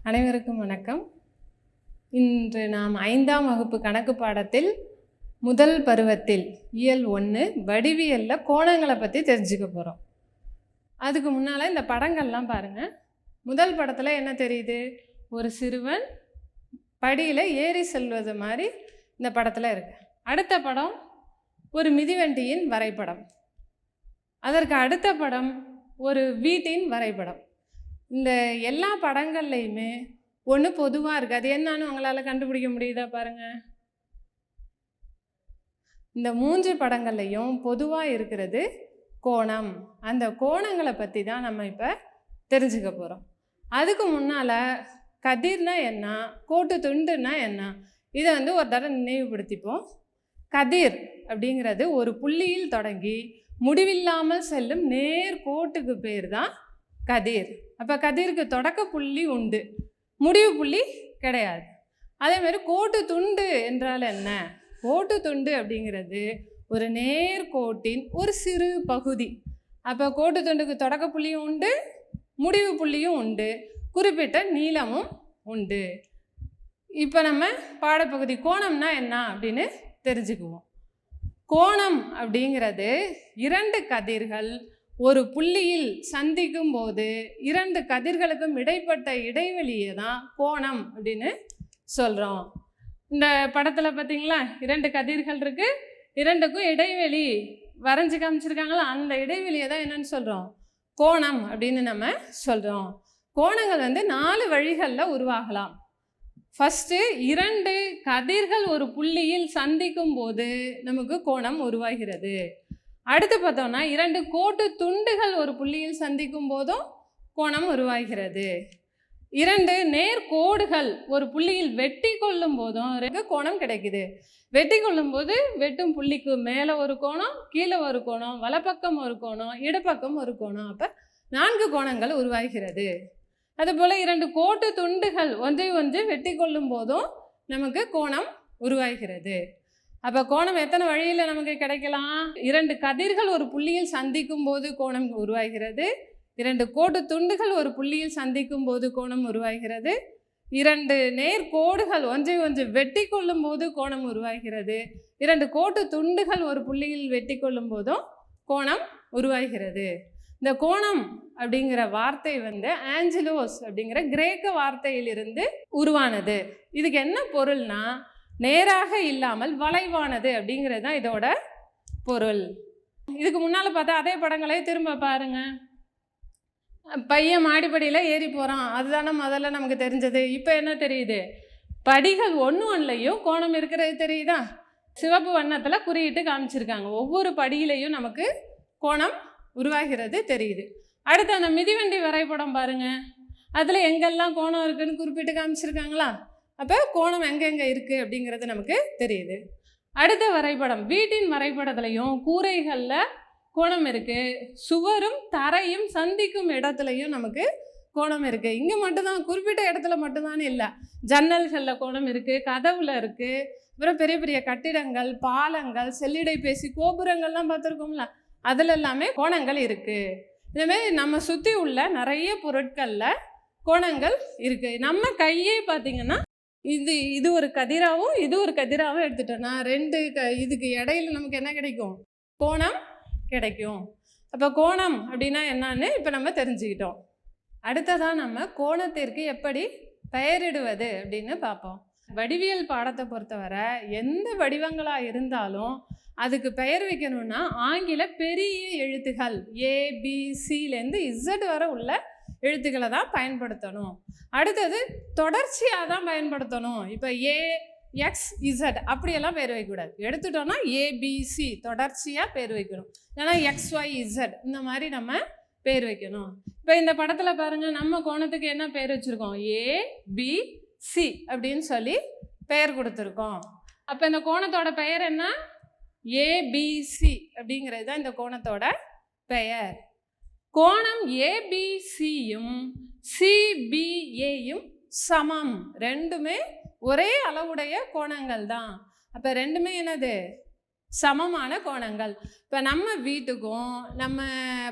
அனைவருக்கும் வணக்கம். இன்று நாம் 5ஆம் வகுப்பு கணக்கு பாடத்தில் முதல் பருவத்தில் இயல் 1 வடிவியலில் கோணங்களை பற்றி தெரிஞ்சுக்க போகிறோம். அதுக்கு முன்னால் இந்த படங்கள்லாம் பாருங்கள். முதல் படத்தில் என்ன தெரியுது? ஒரு சிறுவன் படியில் ஏறி செல்வது மாதிரி இந்த படத்தில் இருக்கு. அடுத்த படம் ஒரு மிதிவண்டியின் வரைபடம். அதற்கு அடுத்த படம் ஒரு வீட்டின் வரைபடம். இந்த எல்லா படங்கள்லையுமே ஒன்று பொதுவாக இருக்குது. அது என்னன்னு உங்களால் கண்டுபிடிக்க முடியுதா பாருங்கள். இந்த 3 படங்கள்லையும் பொதுவாக இருக்கிறது கோணம். அந்த கோணங்களை பற்றி தான் நம்ம இப்போ தெரிஞ்சுக்க போகிறோம். அதுக்கு முன்னால் கதிர்னா என்ன, கோட்டு துண்டுன்னா என்ன, இதை ஒரு தடவை நினைவுபடுத்திப்போம். கதிர் அப்படிங்கிறது ஒரு புள்ளியில் தொடங்கி முடிவில்லாமல் செல்லும் நேர் கோட்டுக்கு பேர் தான் கதிர். அப்போ கதிருக்கு தொடக்க புள்ளி உண்டு, முடிவு புள்ளி கிடையாது. அதேமாதிரி கோட்டு துண்டு என்றால் என்ன? கோட்டு துண்டு அப்படிங்கிறது ஒரு நேர்கோட்டின் ஒரு சிறு பகுதி. அப்போ கோட்டு துண்டுக்கு தொடக்க புள்ளியும் உண்டு, முடிவு புள்ளியும் உண்டு, குறிப்பிட்ட நீளமும் உண்டு. இப்போ நம்ம பாடப்பகுதி கோணம்னா என்ன அப்படின்னு தெரிஞ்சுக்குவோம். கோணம் அப்படிங்கிறது 2 கதிர்கள் ஒரு புள்ளியில் சந்திக்கும் போது 2 கதிர்களுக்கும் இடைப்பட்ட இடைவெளியை தான் கோணம் அப்படின்னு சொல்கிறோம். இந்த படத்தில் பார்த்தீங்களா, 2 கதிர்கள் இருக்குது, 2க்கும் இடைவெளி வரைஞ்சி காமிச்சிருக்காங்களா, அந்த இடைவெளியை தான் என்னன்னு சொல்கிறோம்? கோணம் அப்படின்னு நம்ம சொல்கிறோம். கோணங்கள் 4 வழிகளில் உருவாகலாம். ஃபஸ்ட்டு 2 கதிர்கள் ஒரு புள்ளியில் சந்திக்கும் போது நமக்கு கோணம் உருவாகிறது. அடுத்து பார்த்தோம்னா 2 கோட்டு துண்டுகள் ஒரு புள்ளியில் சந்திக்கும் போதும் கோணம் உருவாகிறது. 2 நேர்கோடுகள் ஒரு புள்ளியில் வெட்டி கொள்ளும் போதும் கோணம் கிடைக்குது. வெட்டி கொள்ளும் போது வெட்டும் புள்ளிக்கு மேலே ஒரு கோணம், கீழே ஒரு கோணம், வலப்பக்கம் ஒரு கோணம், இடப்பக்கம் ஒரு கோணம். அப்போ 4 கோணங்கள் உருவாகிறது. அதுபோல் 2 கோட்டு துண்டுகள் ஒன்றை ஒன்று வெட்டி கொள்ளும் போதும் நமக்கு கோணம் உருவாகிறது. அப்போ கோணம் எத்தனை வழியில் நமக்கு கிடைக்கலாம்? 2 கதிர்கள் ஒரு புள்ளியில் சந்திக்கும் போது கோணம் உருவாகிறது, 2 கோட்டு துண்டுகள் ஒரு புள்ளியில் சந்திக்கும் போது கோணம் உருவாகிறது, 2 நேர்கோடுகள் ஒன்றை ஒன்று வெட்டி கொள்ளும் போது கோணம் உருவாகிறது, 2 கோட்டு துண்டுகள் ஒரு புள்ளியில் வெட்டி கொள்ளும் போதும் கோணம் உருவாகிறது. இந்த கோணம் அப்படிங்கிற வார்த்தை ஆஞ்சலோஸ் அப்படிங்கிற கிரேக்க வார்த்தையிலிருந்து உருவானது. இதுக்கு என்ன பொருள்னா, நேராக இல்லாமல் வளைவானது அப்படிங்கிறது தான் இதோட பொருள். இதுக்கு முன்னால் பார்த்தா அதே படங்களே திரும்ப பாருங்க. பையன் மாடிப்படியில் ஏறி போகிறான், அதுதானே முதல்ல நமக்கு தெரிஞ்சது. இப்போ என்ன தெரியுது? படிகள் ஒன்றுலையும் கோணம் இருக்கிறது தெரியுதா? சிவப்பு வண்ணத்தில் குறியிட்டு காமிச்சிருக்காங்க. ஒவ்வொரு படியிலையும் நமக்கு கோணம் உருவாகிறது தெரியுது. அடுத்து அந்த மிதிவண்டி வரைபடம் பாருங்கள். அதில் எங்கெல்லாம் கோணம் இருக்குதுன்னு குறிப்பிட்டு காமிச்சிருக்காங்களா? அப்போ கோணம் எங்கெங்கே இருக்குது அப்படிங்கிறது நமக்கு தெரியுது. அடுத்த வரைபடம் வீட்டின் வரைபடத்துலையும் கூரைகளில் கோணம் இருக்குது, சுவரும் தரையும் சந்திக்கும் இடத்துலையும் நமக்கு கோணம் இருக்குது. இங்கே மட்டும்தான், குறிப்பிட்ட இடத்துல மட்டும்தான் இல்லை, ஜன்னல்களில் கோணம் இருக்குது, கதவுல இருக்குது, அப்புறம் பெரிய பெரிய கட்டிடங்கள், பாலங்கள், செல்லிடைப்பேசி கோபுரங்கள்லாம் பார்த்துருக்கோம்ல, அதில் எல்லாமே கோணங்கள் இருக்குது. இதுமாரி நம்ம சுற்றி உள்ள நிறைய பொருட்களில் கோணங்கள் இருக்குது. நம்ம கையே பார்த்திங்கன்னா இது ஒரு கதிராகவும் இது ஒரு கதிராகவும் எடுத்துட்டோன்னா 2 இதுக்கு இடையில நமக்கு என்ன கிடைக்கும்? கோணம் கிடைக்கும். அப்போ கோணம் அப்படின்னா என்னன்னு இப்போ நம்ம தெரிஞ்சுக்கிட்டோம். அடுத்ததான் நம்ம கோணத்திற்கு எப்படி பெயரிடுவது அப்படின்னு பார்ப்போம். வடிவியல் பாடத்தை பொறுத்தவரை எந்த வடிவங்களாக இருந்தாலும் அதுக்கு பெயர் வைக்கணும்னா ஆங்கில பெரிய எழுத்துகள் ABCலேருந்து Z வரை உள்ள எழுத்துக்களை தான் பயன்படுத்தணும். அடுத்தது தொடர்ச்சியாக தான் பயன்படுத்தணும். இப்போ AXZ அப்படியெல்லாம் பேர் வைக்கக்கூடாது. எடுத்துட்டோன்னா ABC தொடர்ச்சியாக பேர் வைக்கணும். ஏன்னா XYZ இந்த மாதிரி நம்ம பேர் வைக்கணும். இப்போ இந்த படத்தில் பாருங்கள், நம்ம கோணத்துக்கு என்ன பேர் வச்சுருக்கோம்? ABC அப்படின்னு சொல்லி பெயர் கொடுத்துருக்கோம். அப்போ இந்த கோணத்தோட பெயர் என்ன? ABC அப்படிங்கிறது தான் இந்த கோணத்தோட பெயர். கோணம் ABCயும் CBAயும் சமம். ரெண்டுமே ஒரே அளவுடைய கோணங்கள் தான். அப்போ ரெண்டுமே என்னது? சமமான கோணங்கள். இப்போ நம்ம வீட்டுக்கும் நம்ம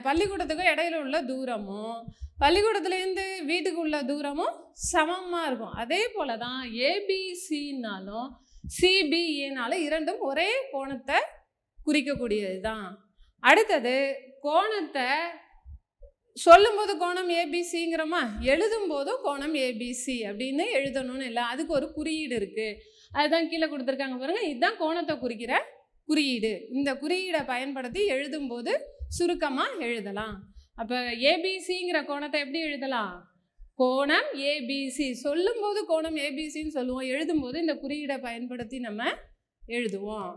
பள்ளிக்கூடத்துக்கும் இடையில உள்ள தூரமும் பள்ளிக்கூடத்துலேருந்து வீட்டுக்கு உள்ள தூரமும் சமமாக இருக்கும். அதே போல தான் ஏபிசின்னாலும் சிபிஏனாலும் இரண்டும் ஒரே கோணத்தை குறிக்கக்கூடியது தான். அடுத்தது கோணத்தை சொல்லும்போது கோணம் ஏபிசிங்கிறோமா, எழுதும்போதும் கோணம் ஏபிசி அப்படின்னு எழுதணும்னு இல்லை, அதுக்கு ஒரு குறியீடு இருக்குது. அதுதான் கீழே கொடுத்துருக்காங்க பாருங்கள். இதுதான் கோணத்தை குறிக்கிற குறியீடு. இந்த குறியீடை பயன்படுத்தி எழுதும்போது சுருக்கமாக எழுதலாம். அப்போ ஏபிசிங்கிற கோணத்தை எப்படி எழுதலாம்? கோணம் ஏபிசி. சொல்லும்போது கோணம் ஏபிசின்னு சொல்லுவோம், எழுதும்போது இந்த குறியீடை பயன்படுத்தி நம்ம எழுதுவோம்.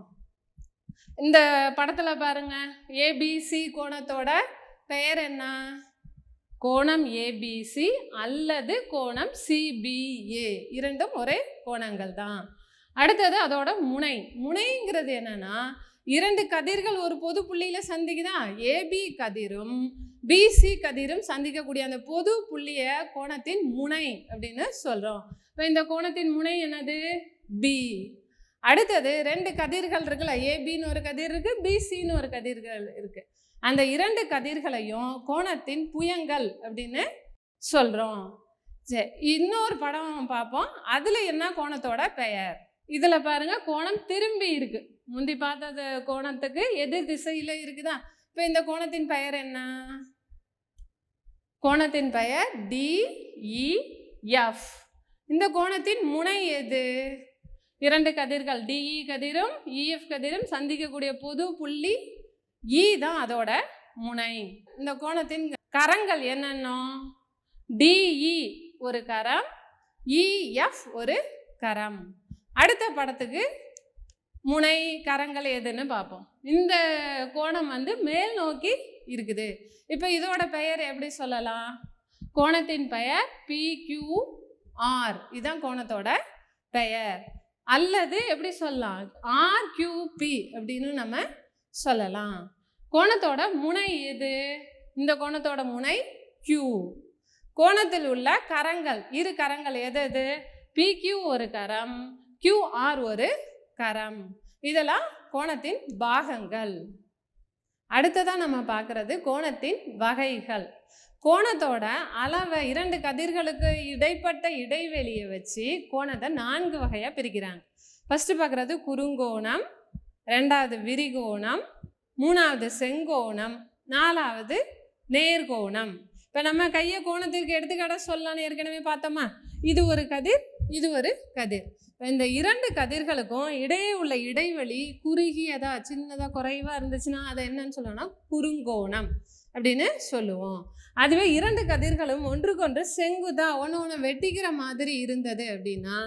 இந்த படத்தில் பாருங்க, ஏபிசி கோணத்தோட பெயர் என்ன? கோணம் ஏபிசி அல்லது கோணம் சிபிஏ, இரண்டும் ஒரே கோணங்கள் தான். அடுத்தது அதோட முனை. முனைங்கிறது என்னன்னா, இரண்டு கதிர்கள் ஒரு பொது புள்ளியில சந்திக்குதா, ஏபி கதிரும் பிசி கதிரும் சந்திக்கக்கூடிய அந்த பொது புள்ளிய கோணத்தின் முனை அப்படின்னு சொல்றோம். இப்போ இந்த கோணத்தின் முனை என்னது? பி. அடுத்தது ரெண்டு கதிர்கள் இருக்குல்ல, ஏபின்னு ஒரு கதிர் இருக்கு, பிசின்னு ஒரு கதிர்கள் இருக்கு. அந்த இரண்டு கதிர்களையும் கோணத்தின் புயங்கள் அப்படின்னு சொல்றோம். சரி, இன்னொரு படம் பார்ப்போம். அதுல என்ன கோணத்தோட பெயர்? இதுல பாருங்க, கோணம் திரும்பி இருக்கு. முந்தி பார்த்தது கோணத்துக்கு எதிர் திசையில இருக்குதா. இப்ப இந்த கோணத்தின் பெயர் என்ன? கோணத்தின் பெயர் டிஇஎஃப். இந்த கோணத்தின் முனை எது? இரண்டு கதிர்கள் டிஇ கதிரும் இஎஃப் கதிரும் சந்திக்கக்கூடிய பொது புள்ளி இ தான் அதோட முனை. இந்த கோணத்தின் கரங்கள் என்னென்ன? டிஇ ஒரு கரம், இஎஃப் ஒரு கரம். அடுத்த படத்துக்கு முனை கரங்கள் எதுன்னு பார்ப்போம். இந்த கோணம் மேல் நோக்கி இருக்குது. இப்போ இதோட பெயர் எப்படி சொல்லலாம்? கோணத்தின் பெயர் பிக்யூஆர். இதுதான் கோணத்தோட பெயர். அல்லது எப்படி சொல்லலாம்? ஆர்கியூபி அப்படின்னு நம்ம சொல்லலாம். கோணத்தோட முனை எது? இந்த கோணத்தோட முனை கியூ. கோணத்தில் உள்ள கரங்கள், இரு கரங்கள் எது எது? பிக்யூ ஒரு கரம், கியூஆர் ஒரு கரம். இதெல்லாம் கோணத்தின் பாகங்கள். அடுத்ததான் நம்ம பார்க்கறது கோணத்தின் வகைகள். கோணத்தோட அளவை, இரண்டு கதிர்களுக்கு இடைப்பட்ட இடைவெளியை வச்சு கோணத்தை 4 வகையாக பிரிக்கிறாங்க. ஃபர்ஸ்ட் பார்க்குறது குறுங்கோணம், ரெண்டாவது விரிகோணம், மூணாவது செங்கோணம், நாலாவது நேர்கோணம். இப்போ நம்ம கையை கோணத்திற்கு எடுத்துக்காட்ட சொல்லலான்னு ஏற்கனவே பார்த்தோமா. இது ஒரு கதிர், இது ஒரு கதிர். இந்த இரண்டு கதிர்களுக்கும் இடையே உள்ள இடைவெளி குறுகியதா சின்னதாக குறைவாக இருந்துச்சுன்னா அதை என்னன்னு சொல்லணும்னா குறுங்கோணம் அப்படின்னு சொல்லுவோம். அதுவே இரண்டு கதிர்களும் ஒன்றுக்கொன்று செங்குதா ஒன்று வெட்டிக்கிற மாதிரி இருந்தது அப்படின்னா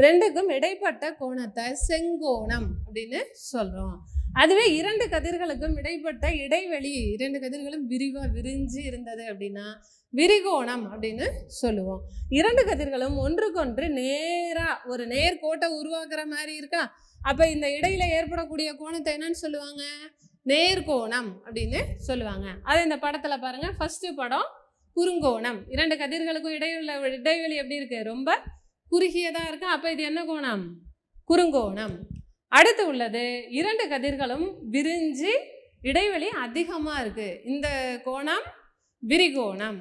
ரெண்டுக்கும் இடைப்பட்ட கோணத்தை செங்கோணம் அப்படின்னு சொல்கிறோம். அதுவே இரண்டு கதிர்களுக்கும் இடைப்பட்ட இடைவெளி, இரண்டு கதிர்களும் விரிவாக விரிஞ்சு இருந்தது அப்படின்னா விரிகோணம் அப்படின்னு சொல்லுவோம். இரண்டு கதிர்களும் ஒன்றுக்கொன்று நேராக ஒரு நேர்கோட்டை உருவாக்குற மாதிரி இருக்கா, அப்போ இந்த இடையில ஏற்படக்கூடிய கோணத்தை என்னன்னு சொல்லுவாங்க? நேர்கோணம் அப்படின்னு சொல்லுவாங்க. அது இந்த படத்தில் பாருங்க. ஃபர்ஸ்ட் படம் குறுங்கோணம். இரண்டு கதிர்களுக்கும் இடையுள்ள இடைவெளி எப்படி இருக்கு? ரொம்ப குறுகியதா இருக்கு. அப்போ இது என்ன கோணம்? குறுங்கோணம். அடுத்து உள்ளது இரண்டு கதிர்களும் விரிஞ்சு இடைவெளி அதிகமாக இருக்கு. இந்த கோணம் விரிகோணம்.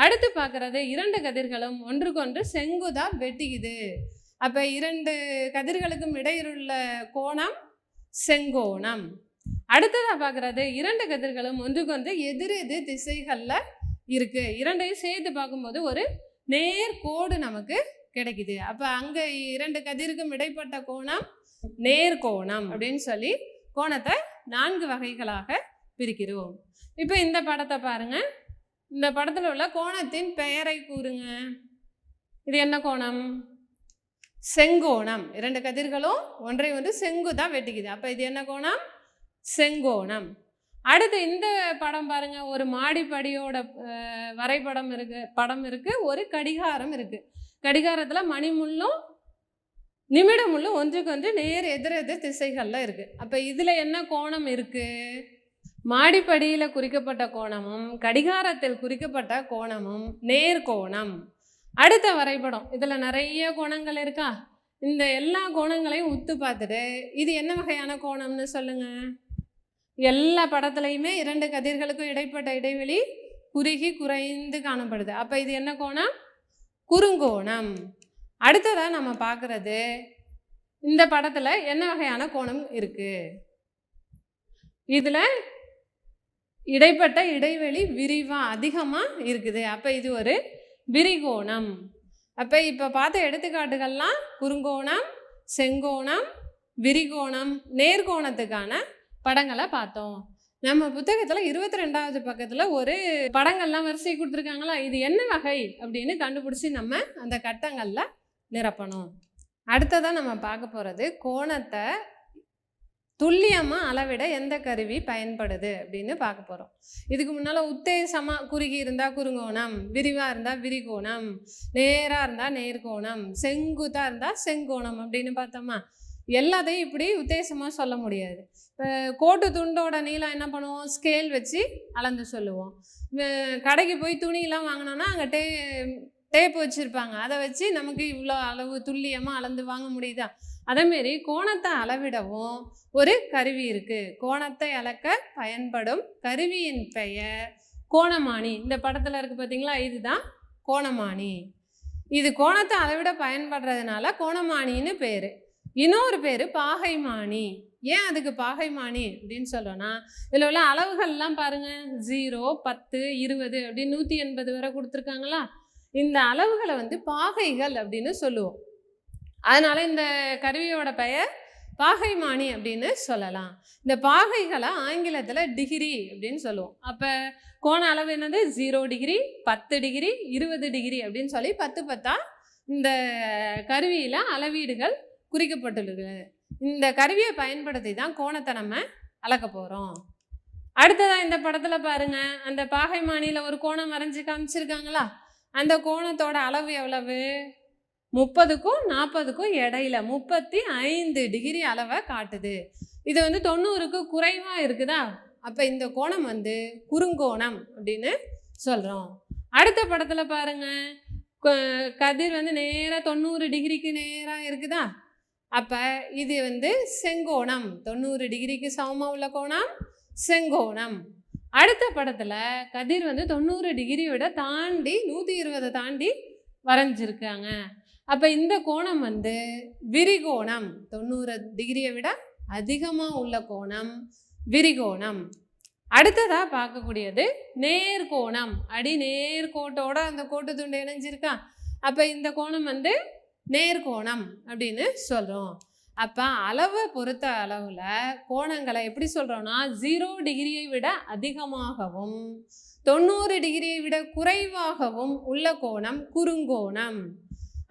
அடுத்து பார்க்கறது இரண்டு கதிர்களும் ஒன்றுக்கொன்று செங்குதா வெட்டிக்குது. அப்போ இரண்டு கதிர்களுக்கும் இடையிலுள்ள கோணம் செங்கோணம். அடுத்ததாக பார்க்கறது இரண்டு கதிர்களும் ஒன்றுக்கொன்று எதிர் எதிர் திசைகளில் இருக்கு. இரண்டையும் சேர்த்து பார்க்கும்போது ஒரு நேர்கோடு நமக்கு கிடைக்குது. அப்போ அங்கே இரண்டு கதிருக்கும் இடைப்பட்ட கோணம் நேர்கோணம் அப்படின்னு சொல்லி கோணத்தை 4 வகைகளாக பிரிக்கிறோம். இப்போ இந்த படத்தை பாருங்க. இந்த படத்தில் உள்ள கோணத்தின் பெயரை கூறுங்க. இது என்ன கோணம்? செங்கோணம். இரண்டு கதிர்களும் ஒன்றை ஒன்று செங்குதா வெட்டிக்குது. அப்போ இது என்ன கோணம்? செங்கோணம். அடுத்து இந்த படம் பாருங்க. ஒரு மாடிப்படியோட வரைபடம் இருக்கு, ஒரு கடிகாரம் இருக்கு. கடிகாரத்தில் மணிமுள்ளும் நிமிடமுள்ளும் ஒன்றுக்கொன்று நேர் எதிர் திசைகளில் இருக்கு. அப்போ இதில் என்ன கோணம் இருக்கு? மாடிப்படியில் குறிக்கப்பட்ட கோணமும் கடிகாரத்தில் குறிக்கப்பட்ட கோணமும் நேர்கோணம். அடுத்த வரைபடம். இதில் நிறைய கோணங்கள் இருக்கா. இந்த எல்லா கோணங்களையும் உத்து பார்த்துட்டு இது என்ன வகையான கோணம்னு சொல்லுங்க. எல்லா படத்துலையுமே 2 கதிர்களுக்கும் இடைப்பட்ட இடைவெளி குறுகி குறைந்து காணப்படுது. அப்போ இது என்ன கோணம்? குறுங்கோணம். அடுத்ததாக நம்ம பார்க்குறது இந்த படத்தில் என்ன வகையான கோணம் இருக்குது. இதில் இடைப்பட்ட இடைவெளி விரிவாக அதிகமாக இருக்குது. அப்போ இது ஒரு விரிகோணம். அப்போ இப்போ பார்த்த எடுத்துக்காட்டுகள்லாம் குறுங்கோணம், செங்கோணம், விரிகோணம், நேர்கோணத்துக்கான படங்களை பார்த்தோம். நம்ம புத்தகத்தில் 22வது பக்கத்தில் ஒரு படங்கள்லாம் வரிசை கொடுத்துருக்காங்களா, இது என்ன வகை அப்படின்னு கண்டுபிடிச்சி நம்ம அந்த கட்டங்களில் நிரப்பணும். அடுத்ததாக நம்ம பார்க்க போகிறது கோணத்தை துல்லியமாக அளவிட எந்த கருவி பயன்படுது அப்படின்னு பார்க்க போகிறோம். இதுக்கு முன்னால் உத்தேசமாக குறுகி இருந்தால் குறுங்கோணம், விரிவாக இருந்தால் விரிகோணம், நேராக இருந்தால் நேர்கோணம், செங்குத்தாக இருந்தால் செங்கோணம் அப்படின்னு பார்த்தோமா. எல்லாத்தையும் இப்படி உத்தேசமாக சொல்ல முடியாது. இப்போ கோட்டு துண்டோட நீளம் என்ன பண்ணுவோம், ஸ்கேல் வச்சு அளந்து சொல்லுவோம். கடைக்கு போய் துணியெலாம் வாங்கினோன்னா அங்கே டேப் வச்சுருப்பாங்க, அதை வச்சு நமக்கு இவ்வளோ அளவு துல்லியமாக அளந்து வாங்க முடியுதா. அதேமாரி கோணத்தை அளவிடவும் ஒரு கருவி இருக்குது. கோணத்தை அளக்க பயன்படும் கருவியின் பெயர் கோணமானி. இந்த படத்தில் இருக்குது பார்த்தீங்களா, இதுதான் கோணமானி. இது கோணத்தை அளவிட பயன்படுறதுனால கோணமானின்னு பேர். இன்னொரு பேர் பாகைமானி. ஏன் அதுக்கு பாகைமானி அப்படின்னு சொல்கிறோன்னா, இதில் உள்ள அளவுகள்லாம் பாருங்கள், 0, 10, 20 அப்படின்னு 180 வரை கொடுத்துருக்காங்களா. இந்த அளவுகளை பாகைகள் அப்படின்னு சொல்லுவோம். அதனால் இந்த கருவியோட பெயர் பாகைமானி அப்படின்னு சொல்லலாம். இந்த பாகைகளை ஆங்கிலத்தில் டிகிரி அப்படின்னு சொல்லுவோம். அப்போ கோண அளவு என்னது, 0 டிகிரி, 10 டிகிரி, 20 டிகிரி அப்படின்னு சொல்லி 10 10 இந்த கருவியில் அளவீடுகள் குறிக்கப்பட்டுள்ளது. இந்த கருவியை பயன்படுத்தி தான் கோணத்தை நம்ம அளக்க போகிறோம். அடுத்ததாக இந்த படத்தில் பாருங்கள், அந்த பாகைமானியில் ஒரு கோணம் வரைஞ்சி காமிச்சிருக்காங்களா. அந்த கோணத்தோட அளவு எவ்வளவு, 30க்கும் 40க்கும் இடையில 35 டிகிரி அளவை காட்டுது. இது 90க்கு குறைவாக இருக்குதா. அப்போ இந்த கோணம் குறுங்கோணம் அப்படின்னு சொல்கிறோம். அடுத்த படத்தில் பாருங்கள், கதிர் நேராக 90 டிகிரிக்கு நேராக இருக்குதா. அப்போ இது செங்கோணம். 90 டிகிரிக்கு சமமாக உள்ள கோணம் செங்கோணம். அடுத்த படத்தில் கதிர் 90 டிகிரியோட தாண்டி 120 தாண்டி வரைஞ்சிருக்காங்க. அப்போ இந்த கோணம் விரிகோணம். 90 டிகிரியை விட அதிகமாக உள்ள கோணம் விரிகோணம். அடுத்ததாக பார்க்கக்கூடியது நேர்கோணம். அடி நேர்கோட்டோட அந்த கோட்டு துண்டு இணைஞ்சிருக்கா. அப்போ இந்த கோணம் நேர்கோணம் அப்படின்னு சொல்கிறோம். அப்போ அளவை பொறுத்த அளவில் கோணங்களை எப்படி சொல்கிறோன்னா, 0 டிகிரியை விட அதிகமாகவும் 90 டிகிரியை விட குறைவாகவும் உள்ள கோணம் குறுங்கோணம்.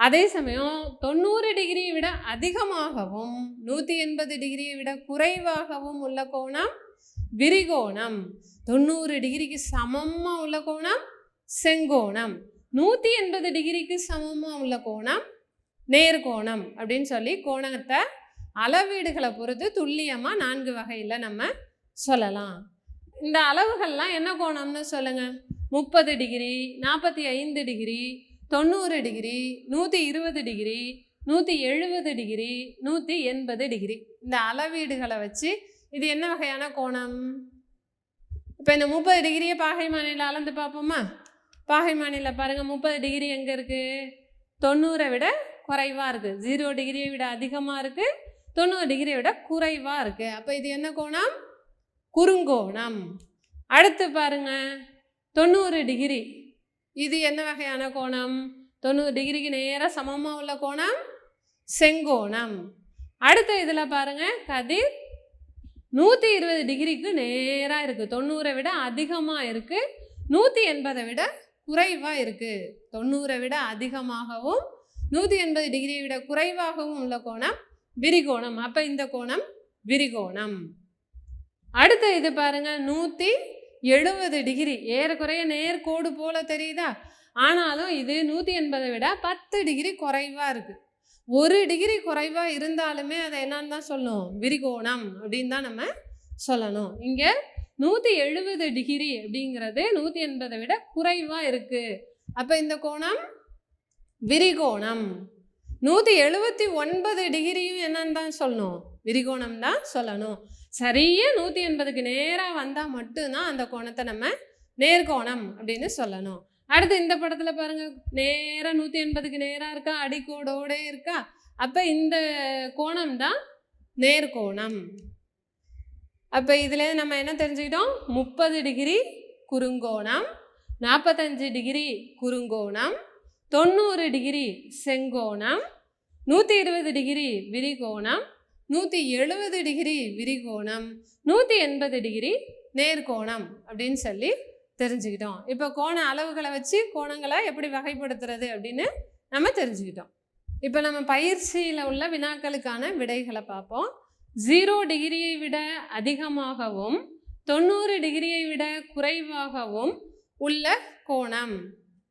அதே சமயம் 90 டிகிரியை விட அதிகமாகவும் 180 டிகிரியை விட குறைவாகவும் உள்ள கோணம் விரிகோணம். 90 டிகிரிக்கு சமமாக உள்ள கோணம் செங்கோணம். 180 டிகிரிக்கு சமமாக உள்ள கோணம் நேர்கோணம் அப்படின்னு சொல்லி கோணத்தை அளவீடுகளை பொறுத்து துல்லியமாக 4 வகையில் நம்ம சொல்லலாம். இந்த அளவுகள்லாம் என்ன கோணம்னு சொல்லுங்கள். 30 degree, 45 degree, 90 degree, 120 degree, 170 degree, 180 degree. இந்த அளவீடுகளை வச்சு இது என்ன வகையான கோணம். இப்போ இந்த 30 டிகிரியை பாகைமானியில் அளந்து பார்ப்போமா. பாகைமானியில் பாருங்கள், 30 டிகிரி எங்கே இருக்குது, 90 விட குறைவாக இருக்குது. 0 டிகிரியை விட அதிகமாக இருக்குது, 90 டிகிரியை விட குறைவாக இருக்குது. அப்போ இது என்ன கோணம், குறுங்கோணம். அடுத்து பாருங்க, 90 டிகிரி. இது என்ன வகையான கோணம், 90 டிகிரிக்கு நேராக சமமாக உள்ள கோணம் செங்கோணம். அடுத்த இதில் பாருங்க, கதிர் 120 டிகிரிக்கு நேராக இருக்குது, 90 விட அதிகமாக இருக்குது, 180 விட குறைவாக இருக்குது. 90 விட அதிகமாகவும் 180 டிகிரியை விட குறைவாகவும் உள்ள கோணம் விரிகோணம். அப்போ இந்த கோணம் விரிகோணம். அடுத்த இது பாருங்க, 170 டிகிரி. ஏறக்குறைய நேர்கோடு போல தெரியுதா, ஆனாலும் இது 180 விட 10 டிகிரி குறைவாக இருக்குது. 1 டிகிரி குறைவாக இருந்தாலுமே அதை என்னன்னு தான் சொல்லணும், விரிகோணம் அப்படின்னு தான் நம்ம சொல்லணும். இங்கே 170 டிகிரி அப்படிங்கிறது 180 விட குறைவாக இருக்குது. அப்போ இந்த கோணம் விரிகோணம். 179 டிகிரியும் என்னன்னு தான் சொல்லணும், விரிகோணம் தான் சொல்லணும். சரியாக 180க்கு நேராக வந்தால் மட்டும்தான் அந்த கோணத்தை நம்ம நேர்கோணம் அப்படின்னு சொல்லணும். அடுத்து இந்த படத்தில் பாருங்கள், நேராக 180க்கு நேராக இருக்கா, அடிக்கோடோடே இருக்கா. அப்போ இந்த கோணம் தான் நேர்கோணம். அப்போ இதில் நம்ம என்ன தெரிஞ்சுக்கிட்டோம், 30 டிகிரி குறுங்கோணம், 45 டிகிரி குறுங்கோணம், 90 டிகிரி செங்கோணம், 120 டிகிரி விரிகோணம், 170 டிகிரி விரிகோணம், 180 டிகிரி நேர்கோணம் அப்படின்னு சொல்லி தெரிஞ்சுக்கிட்டோம். இப்போ கோண அளவுகளை வச்சு கோணங்களை எப்படி வகைப்படுத்துறது அப்படின்னு நம்ம தெரிஞ்சுக்கிட்டோம். இப்போ நம்ம பயிற்சியில் உள்ள வினாக்களுக்கான விடைகளை பார்ப்போம். 0 டிகிரியை விட அதிகமாகவும் 90 டிகிரியை விட குறைவாகவும் உள்ள கோணம்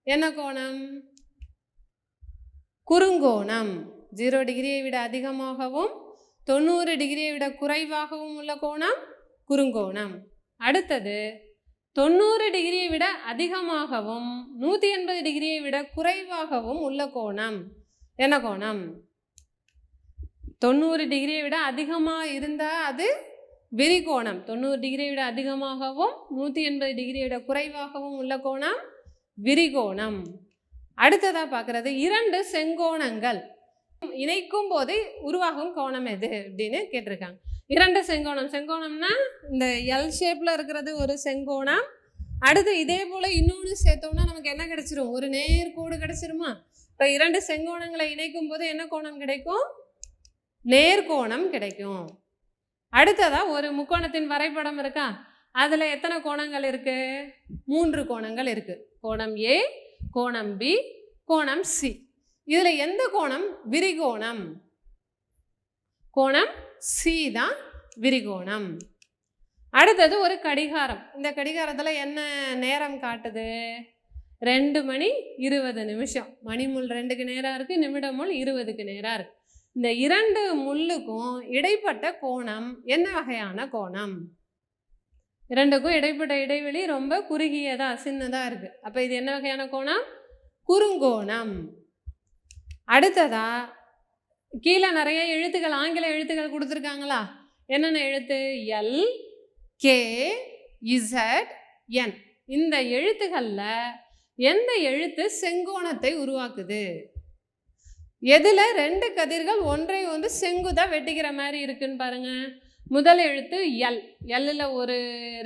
என்ன கோணம்? குறுங்கோணம். 0 டிகிரியை விட அதிகமாகவும் 90 டிகிரியை விட குறைவாகவும் உள்ள கோணம் குறுங்கோணம். அடுத்தது 90 டிகிரியை விட அதிகமாகவும் 180 டிகிரியை விட குறைவாகவும் உள்ள கோணம் என்ன கோணம்? 90 டிகிரியை விட அதிகமாக இருந்தால் அது விரிகோணம். 90 டிகிரியை விட அதிகமாகவும் 180 டிகிரியை விட குறைவாகவும் உள்ள கோணம் விரிகோணம். அடுத்ததாக பார்க்குறது 2 செங்கோணங்கள் இணைக்கும் போது உருவாகும் கோணம் எது அப்படின்னு கேட்டிருக்காங்க. 2 செங்கோணம், செங்கோணம்னா இந்த எல் ஷேப்பில் இருக்கிறது ஒரு செங்கோணம். அடுத்து இதே போல் இன்னொன்று சேர்த்தோம்னா நமக்கு என்ன கிடைச்சிரும், ஒரு நேர்கோடு கிடைச்சிருமா? இப்போ 2 செங்கோணங்களை இணைக்கும் போது என்ன கோணம் கிடைக்கும்? நேர்கோணம் கிடைக்கும். அடுத்ததாக ஒரு முக்கோணத்தின் வரைபடம் இருக்கா, அதில் எத்தனை கோணங்கள் இருக்குது? 3 கோணங்கள் இருக்குது. கோணம் ஏ, கோணம் பி, கோணம் சி. இதில் எந்த கோணம் விரிகோணம்? கோணம் சி தான் விரிகோணம். அடுத்தது ஒரு கடிகாரம். இந்த கடிகாரத்தில் என்ன நேரம் காட்டுது? 2 மணி 20 நிமிஷம். மணி முள் 2க்கு நேராக இருக்குது, நிமிடம் முள் 20க்கு நேராக இருக்குது. இந்த 2 முள்ளுக்கும் இடைப்பட்ட கோணம் என்ன வகையான கோணம்? 2க்கும் இடைப்பட்ட இடைவெளி ரொம்ப குறுகியதாக சின்னதாக இருக்குது. அப்போ இது என்ன வகையான கோணம்? குறுங்கோணம். அடுத்ததா கீழே நிறைய எழுத்துக்கள், ஆங்கில எழுத்துக்கள் கொடுத்துருக்காங்களா? என்னென்ன எழுத்து? எல், கே, இசட், என். இந்த எழுத்துக்களில் எந்த எழுத்து செங்கோணத்தை உருவாக்குது? எதில் 2 கதிர்கள் ஒன்றை ஒன்று செங்குத்தாக வெட்டிக்கிற மாதிரி இருக்குன்னு பாருங்கள். முதல் எழுத்து எல். எல்லில் ஒரு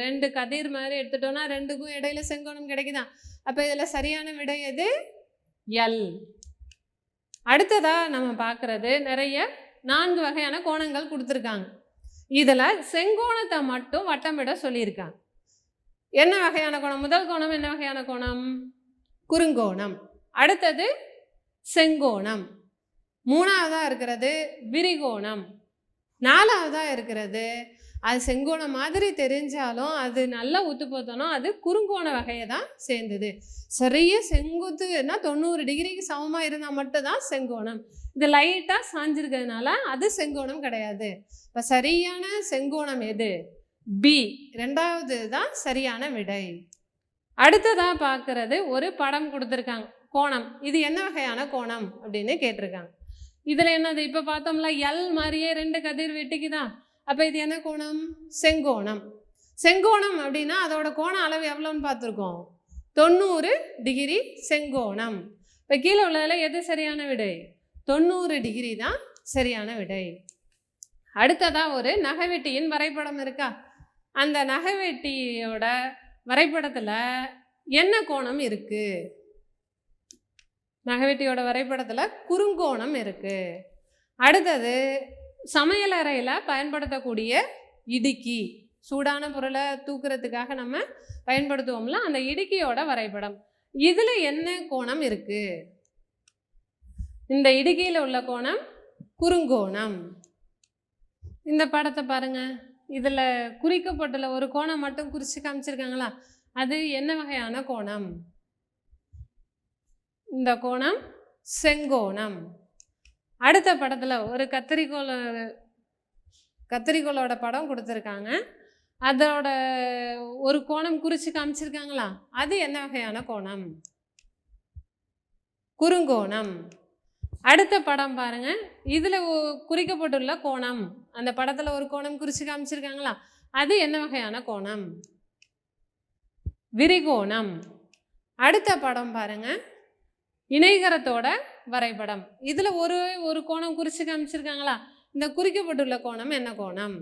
2 கதிர் மாதிரி எடுத்துட்டோன்னா 2க்கும் இடையில செங்கோணம் கிடைக்குதா? அப்போ இதில் சரியான விடை எது? எல். அடுத்ததாக நம்ம பார்க்குறது நிறைய 4 வகையான கோணங்கள் கொடுத்துருக்காங்க. இதில் செங்கோணத்தை மட்டும் வட்டமிட சொல்லியிருக்காங்க. என்ன வகையான கோணம்? முதல் கோணம் என்ன வகையான கோணம்? குறுங்கோணம். அடுத்தது செங்கோணம். 3ஆவதாக இருக்கிறது விரிகோணம். 4ஆவதாக இருக்கிறது அது செங்கோணம் மாதிரி தெரிஞ்சாலும் அது நல்லா உத்து பார்த்தோன்னா அது குறுங்கோண வகையை தான் சேர்ந்தது. சரியா செங்குத்துன்னா 90 டிகிரிக்கு சமமாக இருந்தால் மட்டும்தான் செங்கோணம். இது லைட்டாக சாஞ்சிருக்கிறதுனால அது செங்கோணம் கிடையாது. இப்போ சரியான செங்கோணம் எது? பி, 2வது தான் சரியான விடை. அடுத்ததாக பார்க்குறது ஒரு படம் கொடுத்துருக்காங்க, கோணம். இது என்ன வகையான கோணம் அப்படின்னு கேட்டிருக்காங்க. இதில் என்னது? இப்போ பார்த்தோம்ல எல் மாதிரியே 2 கதிர் வெட்டிக்குதான். அப்போ இது என்ன கோணம்? செங்கோணம். செங்கோணம் அப்படின்னா அதோட கோண அளவு எவ்வளோன்னு பார்த்துருக்கோம், 90 டிகிரி செங்கோணம். இப்போ கீழே உள்ளதில் எது சரியான விடை? 90 டிகிரி தான் சரியான விடை. அடுத்ததாக ஒரு நகைவெட்டியின் வரைபடம் இருக்கா? அந்த நகைவெட்டியோட வரைபடத்தில் என்ன கோணம் இருக்குது? நகைவெட்டியோட வரைபடத்தில் குறுங்கோணம் இருக்குது. அடுத்தது சமையலறையில் பயன்படுத்தக்கூடிய இடுக்கி, சூடான பொருளை தூக்குறதுக்காக நம்ம பயன்படுத்துவோம்ல, அந்த இடுக்கியோட வரைபடம். இதில் என்ன கோணம் இருக்குது? இந்த இடுக்கியில் உள்ள கோணம் குறுங்கோணம். இந்த படத்தை பாருங்கள், இதில் குறிக்கப்பட்டுள்ள ஒரு கோணம் மட்டும் குறித்து காமிச்சிருக்காங்களா? அது என்ன வகையான கோணம்? இந்த கோணம் செங்கோணம். அடுத்த படத்தில் ஒரு கத்திரிக்கோளோட படம் கொடுத்துருக்காங்க. அதோட ஒரு கோணம் குறித்து காமிச்சிருக்காங்களா? அது என்ன வகையான கோணம்? குறுங்கோணம். அடுத்த படம் பாருங்க. இதுல குறிக்கப்பட்டுள்ள கோணம், அந்த படத்துல ஒரு கோணம் குறிச்சு காமிச்சிருக்காங்களா, அது என்ன வகையான கோணம்? விரிகோணம். அடுத்த படம் பாருங்க, இணைகரத்தோட வரைபடம். இதுல ஒரு கோணம் குறிச்சு காமிச்சிருக்காங்களா, இந்த குறிக்கப்பட்டுள்ள கோணம் என்ன கோணம்?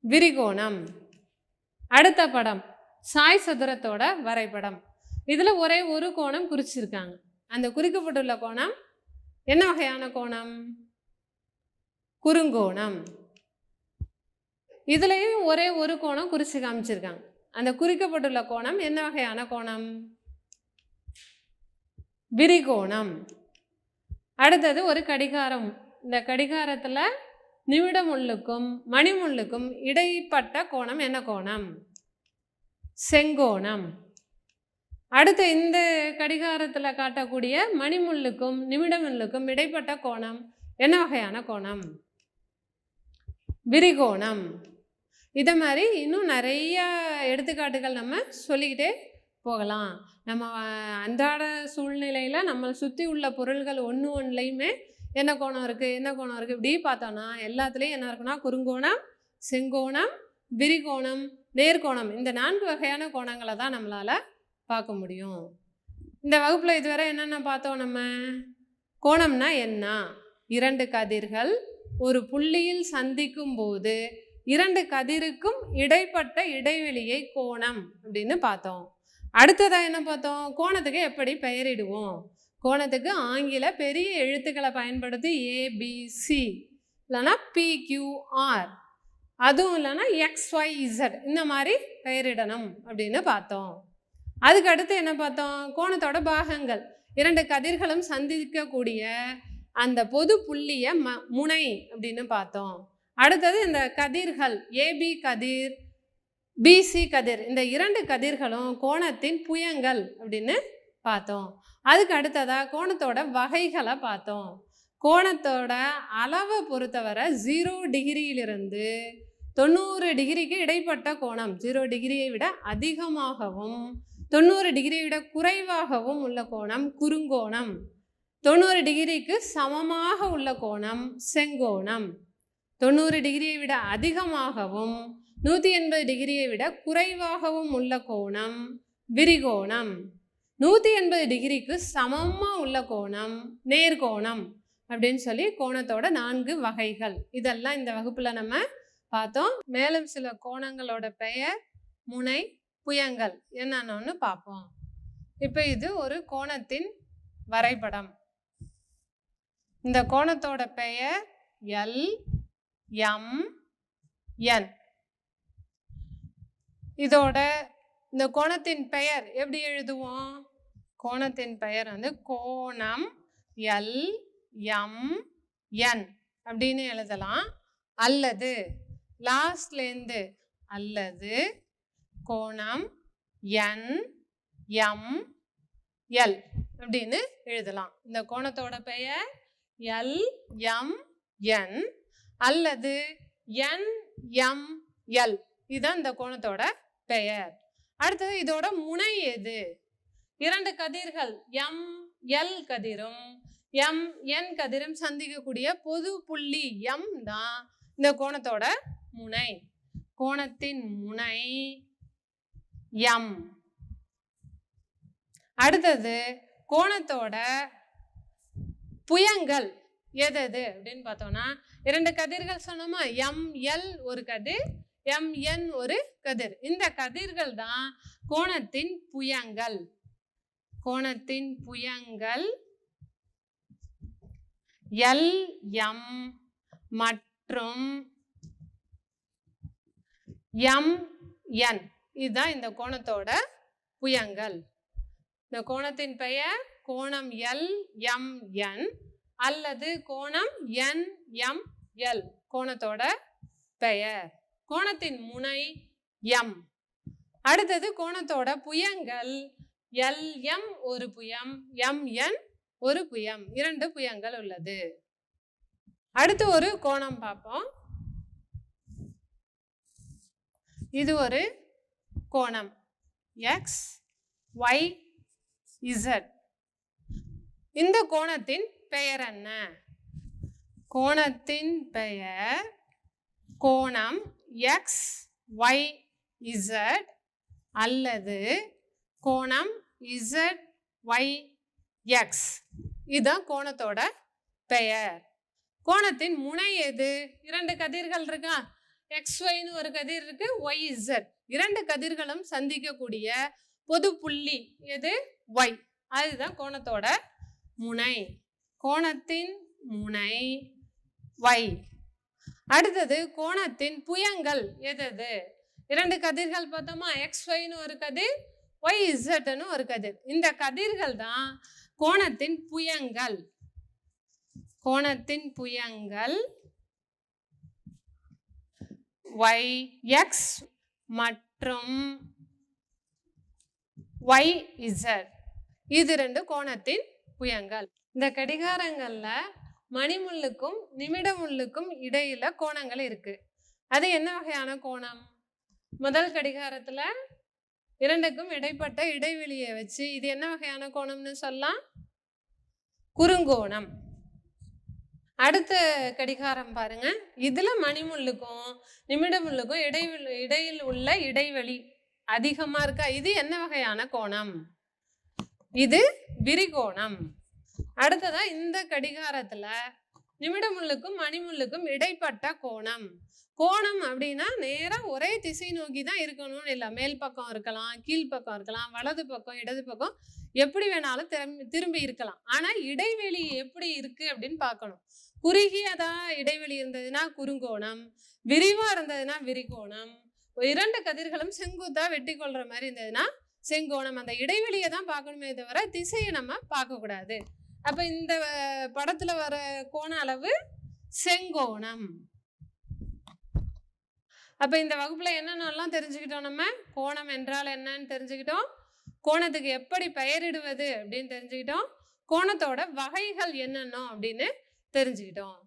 விரிகோணம். அடுத்த படம் சாய் சதுரத்தோட வரைபடம். இதுல ஒரே ஒரு கோணம் குறிச்சிருக்காங்க, அந்த குறிக்கப்பட்டுள்ள கோணம் என்ன வகையான கோணம்? குறுங்கோணம். இதுலயும் ஒரே ஒரு கோணம் குறிச்சு காமிச்சிருக்காங்க, அந்த குறிக்கப்பட்டுள்ள கோணம் என்ன வகையான கோணம்? விரிகோணம். அடுத்தது ஒரு கடிகாரம். இந்த கடிகாரத்துல நிமிடமுள்ளுக்கும் மணிமுள்ளுக்கும் இடைப்பட்ட கோணம் என்ன கோணம்? செங்கோணம். அடுத்து இந்த கடிகாரத்தில் காட்டக்கூடிய மணிமுள்ளுக்கும் நிமிடமுள்ளுக்கும் இடைப்பட்ட கோணம் என்ன வகையான கோணம்? விரிகோணம். இதை மாதிரி இன்னும் நிறைய எடுத்துக்காட்டுகள் நம்ம சொல்லிக்கிட்டே போகலாம். நம்ம அன்றாட சூழ்நிலையில் நம்ம சுற்றி உள்ள பொருள்கள் ஒன்றுலையுமே என்ன கோணம் இருக்குது என்ன கோணம் இருக்குது இப்படி பார்த்தோன்னா எல்லாத்துலேயும் என்ன இருக்குன்னா குறுங்கோணம், செங்கோணம், விரிகோணம், நேர்கோணம், இந்த 4 வகையான கோணங்களை தான் நம்மளால் பார்க்க முடியும். இந்த வகுப்பில் இதுவரை என்னென்ன பார்த்தோம்? நம்ம கோணம்னா என்ன, 2 கதிர்கள் ஒரு புள்ளியில் சந்திக்கும் போது 2 கதிருக்கும் இடைப்பட்ட இடைவெளியை கோணம் அப்படின்னு பார்த்தோம். அடுத்ததாக என்ன பார்த்தோம்? கோணத்துக்கு எப்படி பெயரிடுவோம்? கோணத்துக்கு ஆங்கில பெரிய எழுத்துக்களை பயன்படுத்தி ABC இல்லைன்னா PQR, அதுவும் இல்லைன்னா XYZ இந்த மாதிரி பெயரிடணும் அப்படின்னு பார்த்தோம். அதுக்கு அடுத்து என்ன பார்த்தோம்? கோணத்தோட பாகங்கள், 2 கதிர்களும் சந்திக்கக்கூடிய அந்த பொது புள்ளிய முனை அப்படின்னு பார்த்தோம். அடுத்தது இந்த கதிர்கள் AB கதிர், BC கதிர், இந்த 2 கதிர்களும் கோணத்தின் புயங்கள் அப்படின்னு பார்த்தோம். அதுக்கு அடுத்ததாக கோணத்தோட வகைகளை பார்த்தோம். கோணத்தோட அளவை பொறுத்தவரை 0 டிகிரியிலிருந்து 90 டிகிரிக்கு இடைப்பட்ட கோணம், 0 டிகிரியை விட அதிகமாகவும் 90 டிகிரியை விட குறைவாகவும் உள்ள கோணம் குறுங்கோணம். 90 டிகிரிக்கு சமமாக உள்ள கோணம் செங்கோணம். 90 டிகிரியை விட அதிகமாகவும் 180 டிகிரியை விட குறைவாகவும் உள்ள கோணம் விரிகோணம். 180 டிகிரிக்கு சமமாக உள்ள கோணம் நேர்கோணம் அப்படின்னு சொல்லி கோணத்தோட 4 வகைகள். இதெல்லாம் இந்த வகுப்புல நம்ம பார்த்தோம். மேலும் சில கோணங்களோட பெயர், முனை, புயங்கள் என்னன்னு பார்ப்போம். இப்போ இது ஒரு கோணத்தின் வரைபடம். இந்த கோணத்தோட பெயர் LMN. இதோட இந்த கோணத்தின் பெயர் எப்படி எழுதுவோம்? கோணத்தின் பெயர் வந்து கோணம் LMN அப்படின்னு எழுதலாம். அல்லது லாஸ்ட்லேருந்து அல்லது கோணம் NML அப்படின்னு எழுதலாம். இந்த கோணத்தோட பெயர் LMN அல்லது NML, இதுதான் இந்த கோணத்தோட பெயர். அடுத்தது இதோட முனை எது? 2 கதிர்கள் ML கதிரும் MN கதிரும் சந்திக்கக்கூடிய பொது புள்ளி M தான் இந்த கோணத்தோட முனை. கோணத்தின் முனை M. அடுத்தது கோணத்தோட புயங்கள் எது அப்படின்னு பார்த்தோம்னா 2 கதிர்கள் சொன்னோமா, ML ஒரு கதிர், MN ஒரு கதிர். இந்த கதிர்கள் தான் கோணத்தின் புயங்கள். கோணத்தின் புயங்கள் LM மற்றும் MN, இதுதான் இந்த கோணத்தோட புயங்கள். இந்த கோணத்தின் பெயர் கோணம் LMN அல்லது கோணம் NML, கோணத்தோட பெயர். கோணத்தின் முனை M. அடுத்தது கோணத்தோட புயங்கள் LM ஒரு புயம், MN ஒரு புயம், 2 புயங்கள் உள்ளது. அடுத்து ஒரு கோணம் பார்ப்போம். இது ஒரு கோணம் XYZ. இந்த கோணத்தின் பெயர் என்ன? கோணத்தின் பெயர் கோணம் XYZ அல்லது கோணம் ZYX. இதுதான் கோணத்தோட பெயர். கோணத்தின் முனை எது? இரண்டு கதிர்கள் இருக்கா, XYன்னு ஒரு கதிர் இருக்கு, YZ. இரண்டு கதிர்களும் சந்திக்கக்கூடிய பொது புள்ளி எது? Y. அதுதான் கோணத்தோட முனை. கோணத்தின் முனை Y. அடுத்தது கோணத்தின் புயங்கள் எது? இரண்டு கதிர்கள் பார்த்தோமா, XYன்னு ஒரு கதிர், YZன்னு ஒரு கதிர். இந்த கதிர்கள் தான் கோணத்தின் புயங்கள். கோணத்தின் புயங்கள் YX மற்றும் YZ. இது ரெண்டு கோணத்தின் புயங்கள். இந்த கடிகாரங்கள்ல மணிமுள்ளுக்கும் நிமிடமுள்ளுக்கும் இடையில கோணங்கள் இருக்கு. அது என்ன வகையான கோணம்? முதல் கடிகாரத்துல இரண்டுக்கும் இடைப்பட்ட இடைவெளியை வச்சு இது என்ன வகையான கோணம்னு சொல்லலாம்? குறுங்கோணம். அடுத்த கடிகாரம் பாருங்க, இதுல மணிமுள்ளுக்கும் நிமிடமுள்ளுக்கும் இடையில் உள்ள இடைவெளி அதிகமா இருக்கா? இது என்ன வகையான கோணம்? இது விரிகோணம். அடுத்ததா இந்த கடிகாரத்துல நிமிடமுள்ளுக்கும் மணிமுள்ளுக்கும் இடைப்பட்ட கோணம். கோணம் அப்படின்னா நேரா ஒரே திசை நோக்கி தான் இருக்கணும்னு இல்லை. மேல் பக்கம் இருக்கலாம், கீழ்ப்பக்கம் இருக்கலாம், வலது பக்கம், இடது பக்கம், எப்படி வேணாலும் திரும்பி இருக்கலாம். ஆனா இடைவெளி எப்படி இருக்கு அப்படின்னு பார்க்கணும். குறுகியதா இடைவெளி இருந்ததுன்னா குறுங்கோணம், விரிவா இருந்ததுன்னா விரிகோணம், இரண்டு கதிர்களும் செங்குத்தா வெட்டி கொள்ற மாதிரி இருந்ததுன்னா செங்கோணம். அந்த இடைவெளியை தான் பார்க்கணுமே தவிர திசையை நம்ம பார்க்க கூடாது. அப்ப இந்த படத்துல வர கோண அளவு செங்கோணம். அப்ப இந்த வகுப்புல என்னென்னலாம் தெரிஞ்சுக்கிட்டோம்? நம்ம கோணம் என்றால் என்னன்னு தெரிஞ்சுக்கிட்டோம், கோணத்துக்கு எப்படி பெயரிடுவது அப்படின்னு தெரிஞ்சுக்கிட்டோம், கோணத்தோட வகைகள் என்னென்ன அப்படின்னு தெரிஞ்சுக்கிட்டோம்.